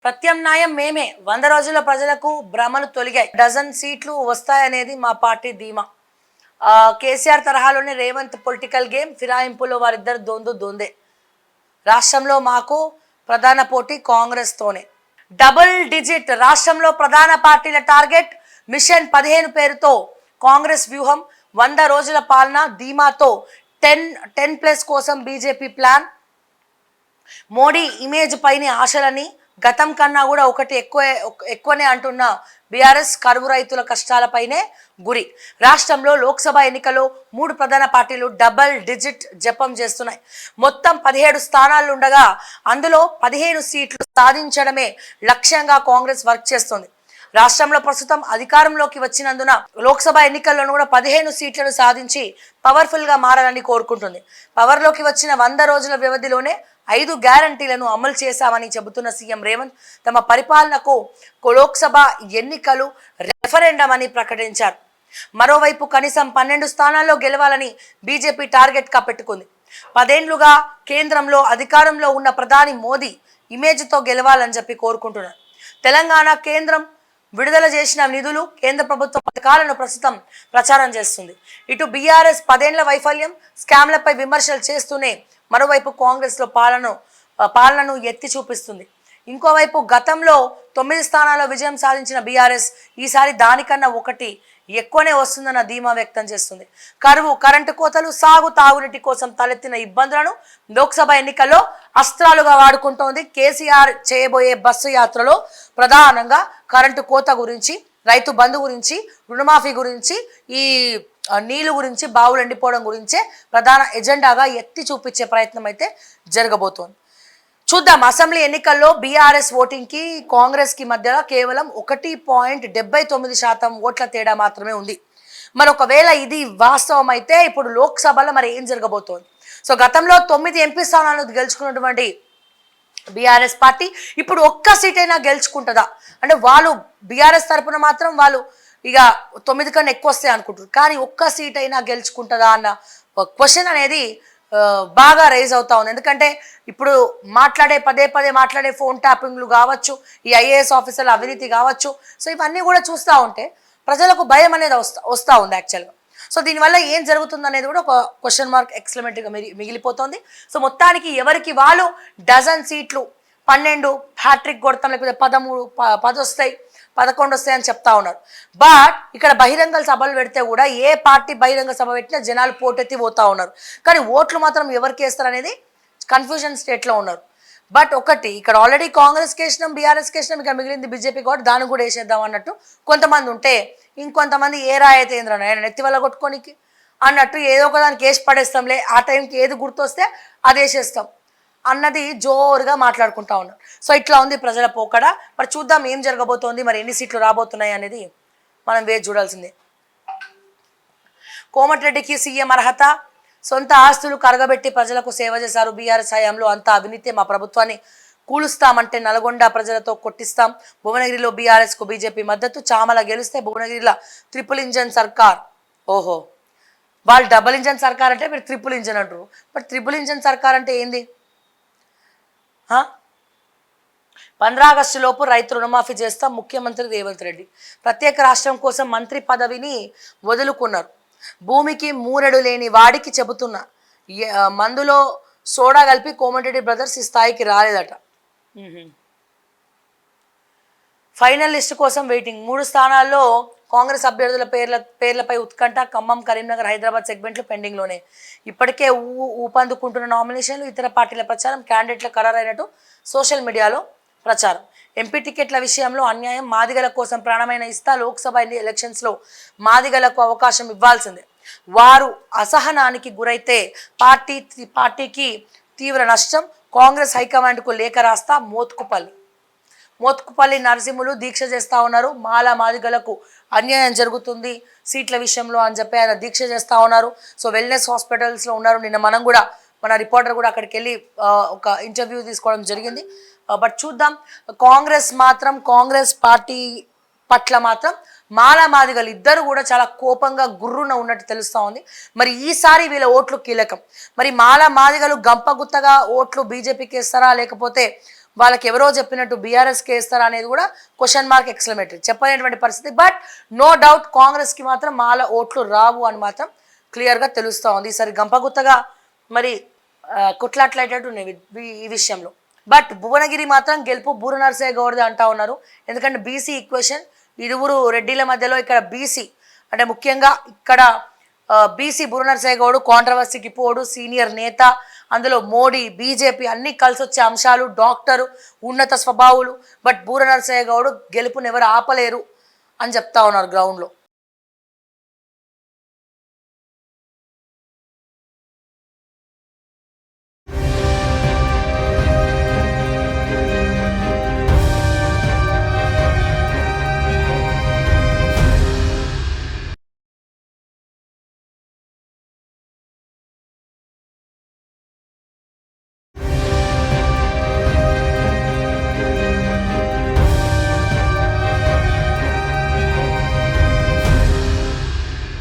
ప్రత్యామ్నాయం మేమే 100 రోజుల ప్రజలకు భ్రమలు తొలగాయి. డజన్ సీట్లు వస్తాయనేది మా పార్టీ ధీమా. కేసీఆర్ తరహాలోనే రేవంత్ పొలిటికల్ గేమ్ ఫిరాయింపులో వారిద్దరు దొందే. రాష్ట్రంలో మాకు ప్రధాన పోటీ కాంగ్రెస్తోనే. డబుల్ డిజిట్ రాష్ట్రంలో ప్రధాన పార్టీల టార్గెట్ మిషన్ 15 పేరుతో కాంగ్రెస్ వ్యూహం. 100 రోజుల పాలన ధీమాతో 10+ కోసం బీజేపీ ప్లాన్. మోడీ ఇమేజ్ పైన ఆశలని గతం కన్నా కూడా ఒకటి ఎక్కువనే అంటున్న బీఆర్ఎస్ కరువు రైతుల కష్టాలపైనే గురి. రాష్ట్రంలో లోక్సభ ఎన్నికల్లో 3 ప్రధాన పార్టీలు డబల్ డిజిట్ జపం చేస్తున్నాయి. మొత్తం 17 స్థానాలు ఉండగా అందులో 15 సీట్లు సాధించడమే లక్ష్యంగా కాంగ్రెస్ వర్క్ చేస్తుంది. రాష్ట్రంలో ప్రస్తుతం అధికారంలోకి వచ్చినందున లోక్సభ ఎన్నికల్లోనూ కూడా 15 సీట్లను సాధించి పవర్ఫుల్ గా మారాలని కోరుకుంటుంది. పవర్లోకి వచ్చిన 100 రోజుల వ్యవధిలోనే 5 గ్యారంటీలను అమలు చేశామని చెబుతున్న సీఎం రేవంత్ తమ పరిపాలనకు లోక్సభ ఎన్నికలు రెఫరెండం అని ప్రకటించారు. మరోవైపు కనీసం 12 స్థానాల్లో గెలవాలని బీజేపీ టార్గెట్ గా పెట్టుకుంది. 10 ఏళ్లుగా కేంద్రంలో అధికారంలో ఉన్న ప్రధాని మోదీ ఇమేజ్తో గెలవాలని చెప్పి కోరుకుంటున్నారు. తెలంగాణ కేంద్రం విడుదల చేసిన నిధులు, కేంద్ర ప్రభుత్వ పథకాలను ప్రస్తుతం ప్రచారం చేస్తుంది. ఇటు బీఆర్ఎస్ 10 ఏళ్ల వైఫల్యం, స్కామ్లపై విమర్శలు చేస్తూనే మరోవైపు కాంగ్రెస్లో పాలనను ఎత్తి చూపిస్తుంది. ఇంకోవైపు గతంలో 9 స్థానాల్లో విజయం సాధించిన బీఆర్ఎస్ ఈసారి దానికన్నా ఒకటి ఎక్కువనే వస్తుందన్న ధీమా వ్యక్తం చేస్తుంది. కరువు, కరెంటు కోతలు, తాగునీటి కోసం తలెత్తిన ఇబ్బందులను లోక్సభ ఎన్నికల్లో అస్త్రాలుగా వాడుకుంటోంది. కేసీఆర్ చేయబోయే బస్సు యాత్రలో ప్రధానంగా కరెంటు కోత గురించి, రైతు బంధు గురించి, రుణమాఫీ గురించి, ఈ నీళ్లు గురించి, బావులు ఎండిపోవడం గురించే ప్రధాన ఎజెండాగా ఎత్తి చూపించే ప్రయత్నం అయితే జరగబోతోంది. చూద్దాం. అసెంబ్లీ ఎన్నికల్లో బీఆర్ఎస్ ఓటింగ్ కి కాంగ్రెస్ కి మధ్య కేవలం 1.79% ఓట్ల తేడా మాత్రమే ఉంది. మరి ఒకవేళ ఇది వాస్తవం అయితే ఇప్పుడు లోక్సభలో మరి ఏం జరగబోతోంది? సో గతంలో 9 ఎంపీ స్థానాలను గెలుచుకున్నటువంటి బీఆర్ఎస్ పార్టీ ఇప్పుడు ఒక్క సీట్ అయినా గెలుచుకుంటుందా? అంటే వాళ్ళు బీఆర్ఎస్ తరపున మాత్రం వాళ్ళు ఇక 9 కన్నా ఎక్కువ వస్తాయి అనుకుంటారు, కానీ ఒక్క సీట్ అయినా గెలుచుకుంటుందా అన్న క్వశ్చన్ అనేది బాగా రైజ్ అవుతా ఉంది. ఎందుకంటే ఇప్పుడు పదే మాట్లాడే ఫోన్ ట్యాపింగ్లు కావచ్చు, ఈ ఐఏఎస్ ఆఫీసర్ల అవినీతి కావచ్చు, సో ఇవన్నీ కూడా చూస్తూ ఉంటే ప్రజలకు భయం అనేది వస్తూ ఉంది యాక్చువల్గా. సో దీనివల్ల ఏం జరుగుతుంది అనేది కూడా ఒక క్వశ్చన్ మార్క్ ఎక్స్క్లమేటరీగా మిగిలిపోతుంది. సో మొత్తానికి ఎవరికి వాళ్ళు డజన్ సీట్లు 12 హ్యాట్రిక్ కొడతాం, లేకపోతే 13, 10 వస్తాయి, 11 వస్తాయి అని చెప్తా ఉన్నారు. బట్ ఇక్కడ బహిరంగ సభలు పెడితే కూడా ఏ పార్టీ బహిరంగ సభ పెట్టినా జనాలు పోటెత్తి పోతా ఉన్నారు, కానీ ఓట్లు మాత్రం ఎవరికి వేస్తారు అనేది కన్ఫ్యూజన్ స్టేట్లో ఉన్నారు. బట్ ఒకటి ఇక్కడ ఆల్రెడీ కాంగ్రెస్ కేసినాం, బీఆర్ఎస్ కేసినాం, ఇక్కడ మిగిలింది బీజేపీ కాబట్టి దాన్ని కూడా వేసేద్దాం అన్నట్టు కొంతమంది ఉంటే, ఇంకొంతమంది ఏ రాయితే ఏంద్రని ఆయన నెత్తి వల్ల కొట్టుకోనికి అన్నట్టు ఏదో ఒక దానికి వేసి పడేస్తాంలే, ఆ టైంకి ఏది గుర్తొస్తే అది వేసేస్తాం అన్నది జోరుగా మాట్లాడుకుంటా ఉన్నారు. సో ఇట్లా ఉంది ప్రజల పోకడ. మరి చూద్దాం ఏం జరగబోతోంది, మరి ఎన్ని సీట్లు రాబోతున్నాయి అనేది మనం వేచి చూడాల్సిందే. కోమటిరెడ్డికి సీఎం అర్హత, సొంత ఆస్తులు కరగబెట్టి ప్రజలకు సేవ చేశారు. బీఆర్ఎస్ హయాంలో అంతా అవినీతి, మా ప్రభుత్వాన్ని కూలుస్తామంటే నల్గొండ ప్రజలతో కొట్టిస్తాం. భువనగిరిలో బీఆర్ఎస్కు బీజేపీ మద్దతు, చామల గెలిస్తే భువనగిరిలో ట్రిపుల్ ఇంజన్ సర్కార్. ఓహో, వాళ్ళు డబుల్ ఇంజన్ సర్కార్ అంటే మీరు ట్రిపుల్ ఇంజన్ అంటారు. బట్ ట్రిపుల్ ఇంజన్ సర్కార్ అంటే ఏంది? 15 ఆగస్టు లోపు రైతు రుణమాఫీ చేస్తాం ముఖ్యమంత్రి రేవంత్ రెడ్డి. ప్రత్యేక రాష్ట్రం కోసం మంత్రి పదవిని వదులుకున్నారు. భూమికి మూరెడు లేని వాడికి చెబుతున్నా, మందులో సోడా కలిపి కోమటిరెడ్డి బ్రదర్స్ ఈ స్థాయికి రాలేదట. ఫైనల్ లిస్ట్ కోసం వెయిటింగ్. 3 స్థానాల్లో కాంగ్రెస్ అభ్యర్థుల పేర్లపై ఉత్కంఠ. ఖమ్మం, కరీంనగర్, హైదరాబాద్ సెగ్మెంట్లు పెండింగ్లోనే. ఇప్పటికే ఊపందుకుంటున్న నామినేషన్లు, ఇతర పార్టీల ప్రచారం, క్యాండిడేట్ల ఖరారైనట్టు సోషల్ మీడియాలో ప్రచారం. ఎంపీ టికెట్ల విషయంలో అన్యాయం, మాదిగల కోసం ప్రాణమైన ఇస్తా, లోక్సభ ఎలక్షన్స్లో మాదిగలకు అవకాశం ఇవ్వాల్సిందే. వారు అసహనానికి గురైతే పార్టీకి తీవ్ర నష్టం. కాంగ్రెస్ హైకమాండ్కు లేఖ రాస్తా. మోత్కుపల్లి నరసింహులు దీక్ష చేస్తూ ఉన్నారు. మాదిగలకు అన్యాయం జరుగుతుంది సీట్ల విషయంలో అని చెప్పి ఆయన దీక్ష చేస్తూ ఉన్నారు. సో వెల్నెస్ హాస్పిటల్స్లో ఉన్నారు. నిన్న మన రిపోర్టర్ కూడా అక్కడికి వెళ్ళి ఒక ఇంటర్వ్యూ తీసుకోవడం జరిగింది. బట్ చూద్దాం. కాంగ్రెస్ పార్టీ పట్ల మాత్రం మాదిగలు ఇద్దరు కూడా చాలా కోపంగా గుర్రున ఉన్నట్టు తెలుస్తూ ఉంది. మరి ఈసారి వీళ్ళ ఓట్లు కీలకం. మరి మాదిగలు గంపగుత్తగా ఓట్లు బీజేపీకి ఇస్తారా, లేకపోతే వాళ్ళకి ఎవరో చెప్పినట్టు బీఆర్ఎస్కి వేస్తారా అనేది కూడా క్వశ్చన్ మార్క్ ఎక్స్క్లమేటరీ చెప్పలేనటువంటి పరిస్థితి. బట్ నో డౌట్ కాంగ్రెస్కి మాత్రం మాల ఓట్లు రావు అని మాత్రం క్లియర్గా తెలుస్తూ ఉంది. ఈసారి గంపగుత్తగా మరి కొట్లాట్లయ్యేటట్టు ఉన్నాయి ఈ విషయంలో. బట్ భువనగిరి మాత్రం గెలుపు బూర నరసయ్య గౌడ్ది అంటా ఉన్నారు. ఎందుకంటే బీసీ ఈక్వేషన్ ఇరువురు రెడ్డిల మధ్యలో ఇక్కడ బీసీ అంటే ముఖ్యంగా ఇక్కడ బీసీ బూర నరసయ్య గౌడ్ కాంట్రవర్సీకి పోడు సీనియర్ నేత, అందులో మోడీ బీజేపీ అన్ని కలిసి వచ్చే అంశాలు, డాక్టరు, ఉన్నత స్వభావులు. బట్ బూర నరసయ్య గౌడ్ గెలుపుని ఎవరు ఆపలేరు అని చెప్తా ఉన్నారు గ్రౌండ్లో.